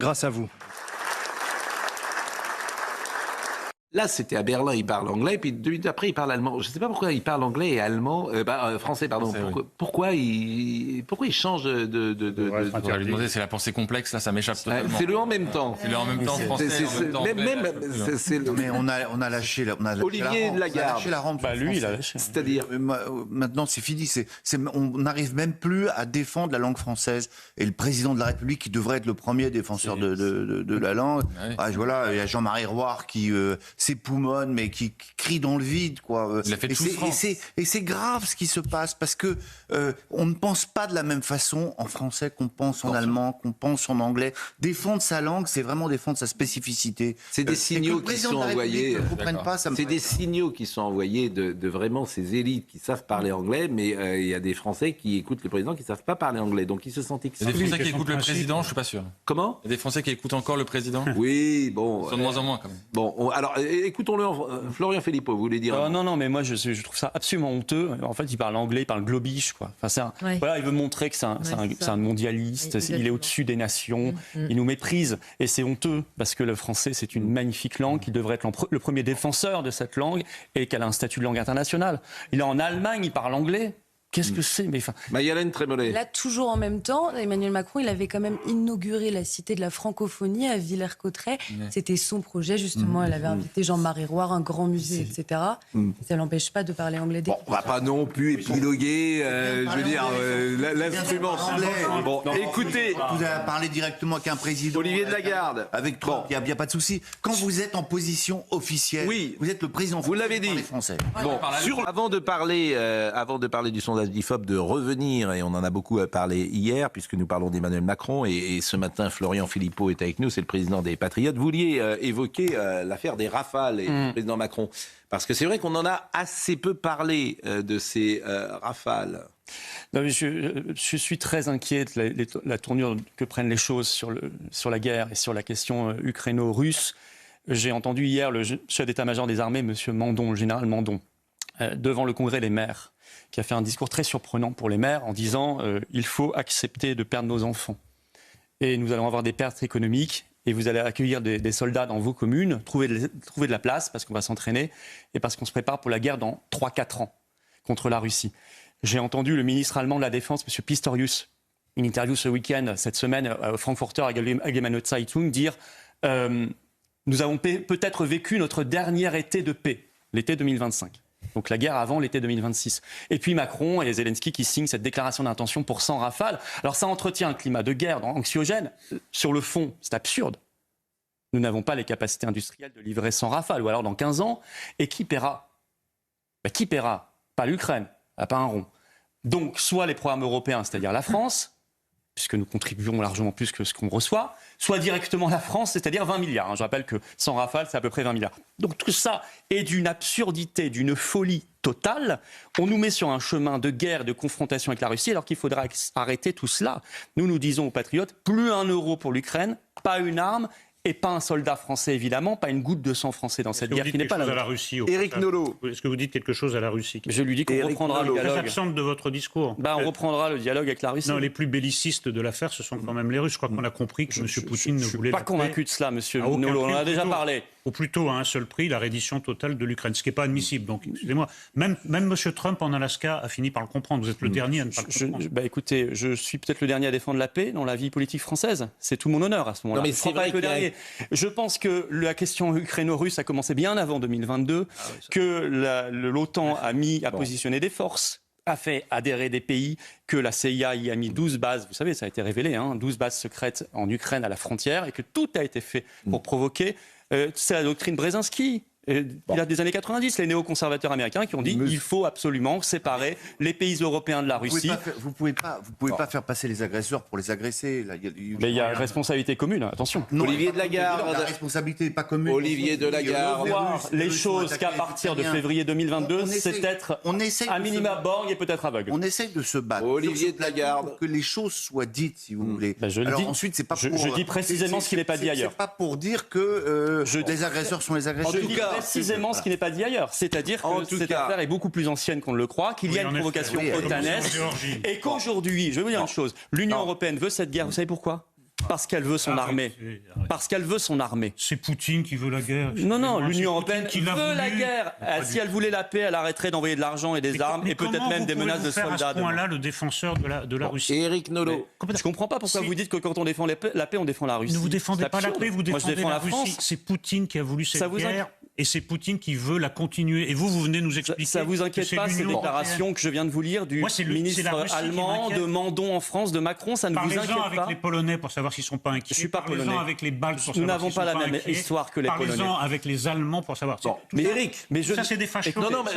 grâce à vous. Là, c'était à Berlin, il parle anglais, puis 2 minutes après, il parle allemand. Je ne sais pas pourquoi il parle anglais et allemand, français, pardon. Pourquoi il change de on va lui demander, c'est la pensée complexe, là, ça m'échappe totalement. C'est le en même temps. C'est le en même temps français, en même temps anglais. Mais on a lâché la Olivier de Lagarde. On a lâché la rampe. Lui, il a lâché. C'est-à-dire, maintenant, c'est fini. On n'arrive même plus à défendre la langue française. Et le président de la République, qui devrait être le premier défenseur de la langue, voilà, il y a Jean-Marie Roy qui s'époumonne, mais qui crie dans le vide, quoi. Il a fait tout France. Et c'est grave ce qui se passe, parce que on ne pense pas de la même façon en français qu'on pense en allemand, qu'on pense en anglais. Défendre sa langue, c'est vraiment défendre sa spécificité. C'est des signaux qui sont envoyés. C'est des signaux qui sont envoyés de vraiment ces élites qui savent parler anglais, mais il y a des Français qui écoutent le président qui ne savent pas parler anglais, donc ils se sentent Il y a des Français qui écoutent le président, je ne suis pas sûr. Comment ? Il y a des Français qui écoutent encore le président. Oui, bon. Ils sont de moins en moins, quand même. Bon, alors écoutons-le. Florian Philippot, vous voulez dire Non, mais moi je trouve ça absolument honteux. En fait, il parle anglais, il parle globish, quoi. Enfin, voilà, il veut montrer que c'est un mondialiste, il est au-dessus des nations, il nous méprise. Et c'est honteux, parce que le français, c'est une magnifique langue, qui devrait être le premier défenseur de cette langue, et qu'elle a un statut de langue internationale. Il est en Allemagne, il parle anglais. Qu'est-ce que c'est ? Mayalène Trémollet. Là, toujours en même temps, Emmanuel Macron, il avait quand même inauguré la Cité de la francophonie à Villers-Cotterêts. C'était son projet, justement. Elle avait invité Jean-Marie Roy, un grand musée, etc. Ça l'empêche pas de parler anglais. Bon, on va pas non plus épiloguer, je veux dire, l'instrument anglais. Bon, écoutez. Vous avez parlé directement avec un président. Olivier de Lagarde. Avec Trump, il n'y a pas de souci. Quand vous êtes en position officielle, vous êtes le président vous l'avez dit. Français. Bon, avant de parler du sondage d'IFOP, de revenir, et on en a beaucoup parlé hier, puisque nous parlons d'Emmanuel Macron, et ce matin, Florian Philippot est avec nous, c'est le président des Patriotes. Vous vouliez évoquer l'affaire des Rafales et du président Macron, parce que c'est vrai qu'on en a assez peu parlé de ces Rafales. Non, mais je suis très inquiet de la tournure que prennent les choses sur la guerre et sur la question ukraino-russe. J'ai entendu hier le chef d'état-major des armées, M. Mandon, le général Mandon, devant le congrès des maires, qui a fait un discours très surprenant pour les maires en disant il faut accepter de perdre nos enfants. Et nous allons avoir des pertes économiques et vous allez accueillir des soldats dans vos communes, trouver de la place parce qu'on va s'entraîner et parce qu'on se prépare pour la guerre dans 3-4 ans contre la Russie. J'ai entendu le ministre allemand de la Défense, M. Pistorius, une interview ce week-end, cette semaine, au Frankfurter Allgemeine Zeitung, dire nous avons peut-être vécu notre dernier été de paix, l'été 2025. Donc la guerre avant l'été 2026. Et puis Macron et Zelensky qui signent cette déclaration d'intention pour 100 rafales. Alors ça entretient un climat de guerre anxiogène. Sur le fond, c'est absurde. Nous n'avons pas les capacités industrielles de livrer 100 rafales. Ou alors dans 15 ans, et qui paiera ? Qui paiera ? Pas l'Ukraine, pas un rond. Donc soit les programmes européens, c'est-à-dire la France, puisque nous contribuons largement plus que ce qu'on reçoit, soit directement la France, c'est-à-dire 20 milliards. Je rappelle que 100 rafales, c'est à peu près 20 milliards. Donc tout ça est d'une absurdité, d'une folie totale. On nous met sur un chemin de guerre, de confrontation avec la Russie, alors qu'il faudra arrêter tout cela. Nous disons aux patriotes, plus 1 euro pour l'Ukraine, pas une arme, et pas un soldat français, évidemment, pas une goutte de sang français dans cette guerre qui n'est pas la Russie. Éric Nolot. Est-ce que vous dites quelque chose à la Russie ? Je lui dis qu'on reprendra le dialogue. Très absente de votre discours. On reprendra le dialogue avec la Russie. Non, les plus bellicistes de l'affaire, ce sont quand même les Russes. Je crois qu'on a compris que M. Poutine ne voulait pas. Je ne suis pas convaincu de cela, M. Nolot. On en a déjà parlé. Ou plutôt à un seul prix, la reddition totale de l'Ukraine, ce qui n'est pas admissible. Donc, excusez-moi, même M. Trump en Alaska a fini par le comprendre. Vous êtes le dernier à ne pas le comprendre. Écoutez, je suis peut-être le dernier à défendre la paix dans la vie politique française. C'est tout mon honneur à ce moment-là. Non, mais c'est vrai le dernier. Je pense que la question ukraino-russe a commencé bien avant 2022, que l'OTAN a positionné des forces, a fait adhérer des pays, que la CIA y a mis 12 bases, vous savez, ça a été révélé, 12 bases secrètes en Ukraine à la frontière, et que tout a été fait pour provoquer. C'est la doctrine Brzezinski. Il y a des années 90, les néoconservateurs américains qui ont dit il faut absolument séparer les pays européens de la Russie. Vous pouvez pas faire passer les agresseurs pour les agresser. Là, mais il y a responsabilité commune, attention. Non, Olivier de Lagarde. La responsabilité n'est pas commune. Olivier de Lagarde. Voir les choses qu'à partir de février 2022, c'est être à minima borgne et peut-être aveugle. On essaye de se battre. Olivier de Lagarde. Pour que les choses soient dites, si vous voulez. Ensuite, c'est pas pour... Je dis précisément ce qui n'est pas dit ailleurs. C'est pas pour dire que les agresseurs sont les agresseurs. Précisément ce qui n'est pas dit ailleurs, c'est-à-dire que cette affaire est beaucoup plus ancienne qu'on ne le croit, qu'il y a une provocation otanesque et qu'aujourd'hui, je vais vous dire une chose, l'Union européenne veut cette guerre, vous savez pourquoi ? Parce qu'elle veut son armée. Parce qu'elle veut son armée. C'est Poutine qui veut la guerre. Non, l'Union européenne veut la guerre. Si elle voulait la paix, elle arrêterait d'envoyer de l'argent et des armes et peut-être même des menaces de soldats. À ce point-là, le défenseur de la Russie. Éric Nolot. Je ne comprends pas pourquoi vous dites que quand on défend la paix, on défend la Russie. Ne vous défendez pas la paix, vous défendez la Russie. C'est Poutine qui a voulu cette guerre. Et c'est Poutine qui veut la continuer. Et vous venez nous expliquer. Ça vous inquiète pas, ces déclarations que je viens de vous lire du ministre allemand, de Mandon en France, de Macron, ça ne vous inquiète pas? Parlez-en avec les Polonais pour savoir s'ils ne sont pas inquiets. Je suis pas polonais. Parlez-en avec les Baltes pour savoir s'ils Nous n'avons pas la même inquiets. histoire que les Polonais. Parlez-en avec les Allemands pour savoir. Mais Éric, ça c'est des fachos. Non, mais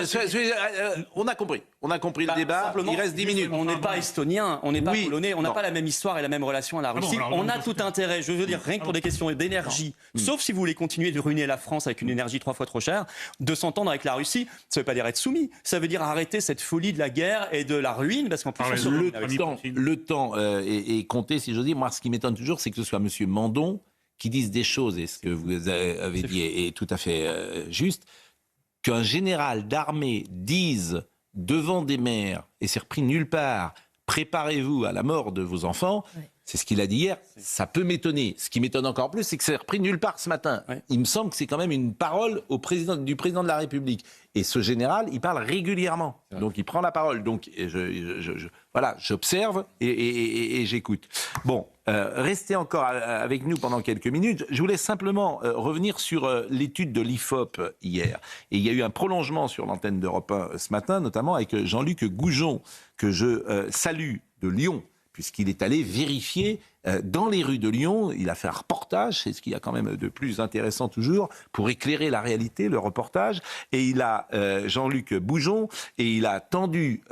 on a compris. On a compris le débat. Il reste 10 minutes. On n'est pas estonien, on n'est pas polonais, on n'a pas la même histoire et la même relation à la Russie. On a tout intérêt, je veux dire, rien que pour des questions d'énergie, sauf si vous voulez continuer de ruiner la France avec une énergie 3 fois trop chère, de s'entendre avec la Russie, ça ne veut pas dire être soumis, ça veut dire arrêter cette folie de la guerre et de la ruine, parce qu'en plus, le temps est compté, si j'ose dire. Moi, ce qui m'étonne toujours, c'est que ce soit M. Mandon qui dise des choses, et ce que vous avez dit est tout à fait juste, qu'un général d'armée dise devant des mères, et c'est repris nulle part, préparez-vous à la mort de vos enfants. Ouais. C'est ce qu'il a dit hier. Ça peut m'étonner. Ce qui m'étonne encore plus, c'est que c'est repris nulle part ce matin. Ouais. Il me semble que c'est quand même une parole du président de la République. Et ce général, il parle régulièrement. Donc il prend la parole. Donc voilà, j'observe et j'écoute. Bon, restez encore avec nous pendant quelques minutes. Je voulais simplement revenir sur l'étude de l'IFOP hier. Et il y a eu un prolongement sur l'antenne d'Europe 1 ce matin, notamment avec Jean-Luc Goujon, que je salue, de Lyon, puisqu'il est allé vérifier dans les rues de Lyon. Il a fait un reportage, c'est ce qu'il y a quand même de plus intéressant toujours, pour éclairer la réalité, le reportage. Et il a, Jean-Luc Goujon, et il a tendu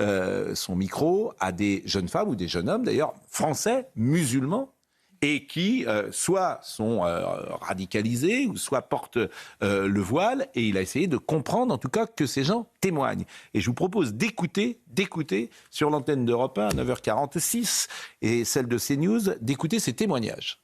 son micro à des jeunes femmes, ou des jeunes hommes d'ailleurs, français, musulmans, et qui soit sont radicalisés, ou soit portent le voile, et il a essayé de comprendre en tout cas que ces gens témoignent. Et je vous propose d'écouter sur l'antenne d'Europe 1 à 9h46 et celle de CNews, d'écouter ces témoignages.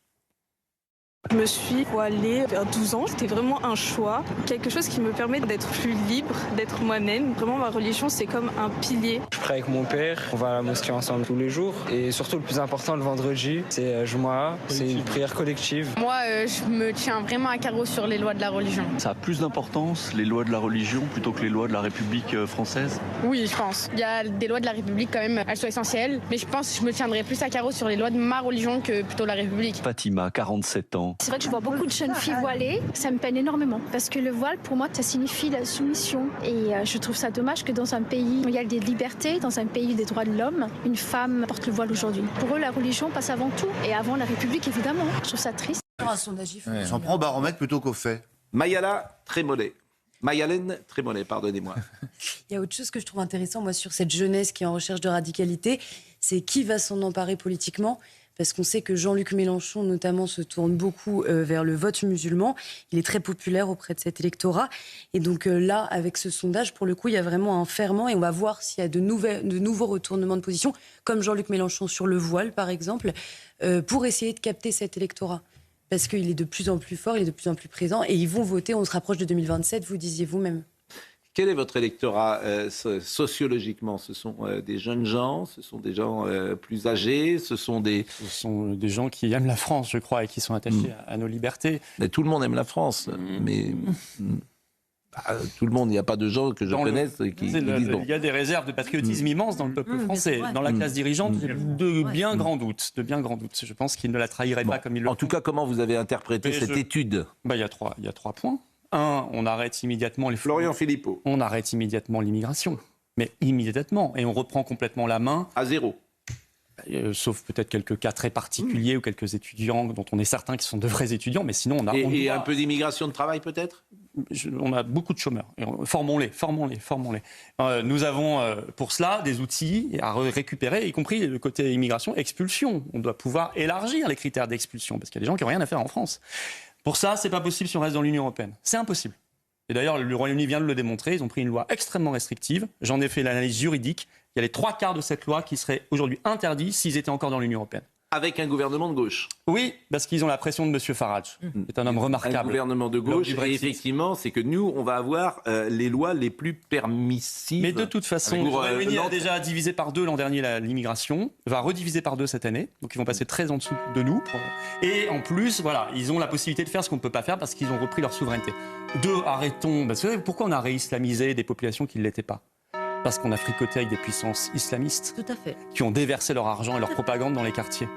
Je me suis voilée vers 12 ans. C'était vraiment un choix, quelque chose qui me permet d'être plus libre, d'être moi-même. Vraiment, ma religion, c'est comme un pilier. Je prie avec mon père, on va à la mosquée ensemble tous les jours. Et surtout, le plus important, le vendredi, c'est Jumu'ah, c'est une prière collective. Moi, je me tiens vraiment à carreau sur les lois de la religion. Ça a plus d'importance, les lois de la religion, plutôt que les lois de la République française? Oui, je pense. Il y a des lois de la République quand même, elles sont essentielles. Mais je pense que je me tiendrai plus à carreau sur les lois de ma religion que plutôt la République. Fatima, 47 ans. C'est vrai que je vois beaucoup de jeunes filles voilées, ça me peine énormément. Parce que le voile, pour moi, ça signifie la soumission. Et je trouve ça dommage que dans un pays où il y a des libertés, dans un pays des droits de l'homme, une femme porte le voile aujourd'hui. Pour eux, la religion passe avant tout. Et avant la République, évidemment. Je trouve ça triste. On s'en prend au baromètre plutôt qu'au fait. Mayalène Trémollet, pardonnez-moi. Il y a autre chose que je trouve intéressant, moi, sur cette jeunesse qui est en recherche de radicalité, c'est qui va s'en emparer politiquement. Parce qu'on sait que Jean-Luc Mélenchon, notamment, se tourne beaucoup vers le vote musulman. Il est très populaire auprès de cet électorat. Et donc là, avec ce sondage, pour le coup, il y a vraiment un ferment. Et on va voir s'il y a de nouveaux retournements de position, comme Jean-Luc Mélenchon sur le voile, par exemple, pour essayer de capter cet électorat. Parce qu'il est de plus en plus fort, il est de plus en plus présent. Et ils vont voter, on se rapproche de 2027, vous disiez vous-même. Quel est votre électorat sociologiquement? Ce sont des jeunes gens, ce sont des gens plus âgés, ce sont des gens qui aiment la France, je crois, et qui sont attachés à nos libertés. Mais tout le monde aime la France, mais tout le monde, il n'y a pas de gens que je connaisse qui disent bon. Il y a des réserves de patriotisme immenses dans le peuple français, dans la classe dirigeante, de bien grands doutes. Je pense qu'il ne la trahirait pas comme il le font. En tout cas, comment vous avez interprété cette étude? Il y a trois points. Un, on arrête immédiatement les Florian Philippot. On arrête immédiatement l'immigration, mais immédiatement, et on reprend complètement la main. À zéro. Sauf peut-être quelques cas très particuliers ou quelques étudiants dont on est certain qu'ils sont de vrais étudiants, mais sinon on a... Et un peu d'immigration de travail peut-être? On a beaucoup de chômeurs. Formons-les. Nous avons pour cela des outils à récupérer, y compris le côté immigration, expulsion. On doit pouvoir élargir les critères d'expulsion, parce qu'il y a des gens qui n'ont rien à faire en France. Pour ça, c'est pas possible si on reste dans l'Union européenne. C'est impossible. Et d'ailleurs, le Royaume-Uni vient de le démontrer. Ils ont pris une loi extrêmement restrictive. J'en ai fait l'analyse juridique. Il y a les 3/4 de cette loi qui seraient aujourd'hui interdits s'ils étaient encore dans l'Union européenne. avec un gouvernement de gauche. Oui, parce qu'ils ont la pression de M. Farage. C'est un homme remarquable. Un gouvernement de gauche, et effectivement, c'est que nous, on va avoir les lois les plus permissives. Mais de toute façon, le Royaume-Uni a déjà divisé par 2 l'an dernier l'immigration, va rediviser par 2 cette année, donc ils vont passer très en dessous de nous. Et en plus, voilà, ils ont la possibilité de faire ce qu'on ne peut pas faire parce qu'ils ont repris leur souveraineté. 2, arrêtons. Parce que pourquoi on a réislamisé des populations qui ne l'étaient pas ? Parce qu'on a fricoté avec des puissances islamistes. Tout à fait. Qui ont déversé leur argent et leur propagande dans les quartiers.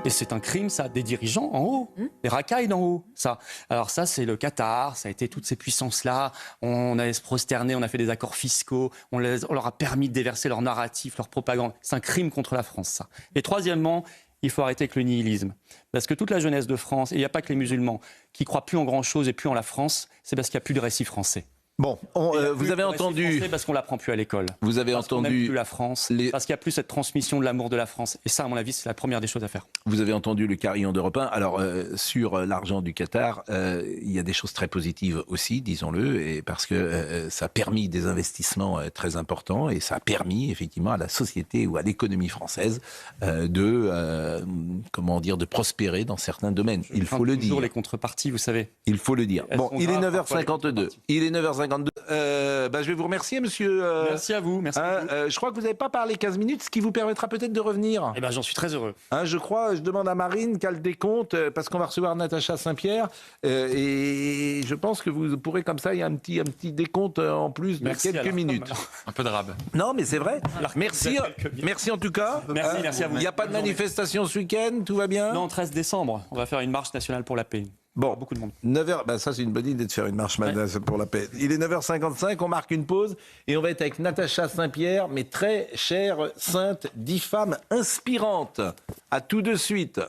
Et c'est un crime, ça, des dirigeants en haut, des racailles d'en haut, ça. Alors ça, c'est le Qatar, ça a été toutes ces puissances-là. On a se prosterné, on a fait des accords fiscaux, on leur a permis de déverser leur narratif, leur propagande. C'est un crime contre la France, ça. Et troisièmement, il faut arrêter avec le nihilisme. Parce que toute la jeunesse de France, et il n'y a pas que les musulmans, qui croient plus en grand-chose et plus en la France, c'est parce qu'il n'y a plus de récit français. Bon, vous avez entendu... Parce qu'on l'apprend plus à l'école. Vous avez entendu... plus la France, parce qu'il n'y a plus cette transmission de l'amour de la France. Et ça, à mon avis, c'est la première des choses à faire. Vous avez entendu le carillon d'Europe 1. Alors, sur l'argent du Qatar, il y a des choses très positives aussi, disons-le, et parce que ça a permis des investissements très importants, et ça a permis, effectivement, à la société ou à l'économie française de prospérer dans certains domaines. Il faut le dire. Toujours les contreparties, vous savez. Il faut le dire. Bon, il est 9h52. Il est 9h52. Je vais vous remercier, monsieur. Merci à vous. Merci beaucoup. Je crois que vous n'avez pas parlé 15 minutes, ce qui vous permettra peut-être de revenir. Eh ben, j'en suis très heureux. Je demande à Marine qu'elle décompte, parce qu'on va recevoir Natacha Saint-Pierre. Et je pense que vous pourrez, comme ça, il y a un petit décompte en plus de quelques minutes. Un peu de rab. Non, mais c'est vrai. Merci en tout cas. Merci à vous. Il n'y a pas de manifestation ce week-end, tout va bien ? Non, 13 décembre, on va faire une marche nationale pour la paix. Bon, beaucoup de monde. 9h, ça c'est une bonne idée de faire une marche pour la paix. Il est 9h55, on marque une pause et on va être avec Natacha Saint-Pierre, mes très chères saintes, 10 femmes inspirantes. À tout de suite.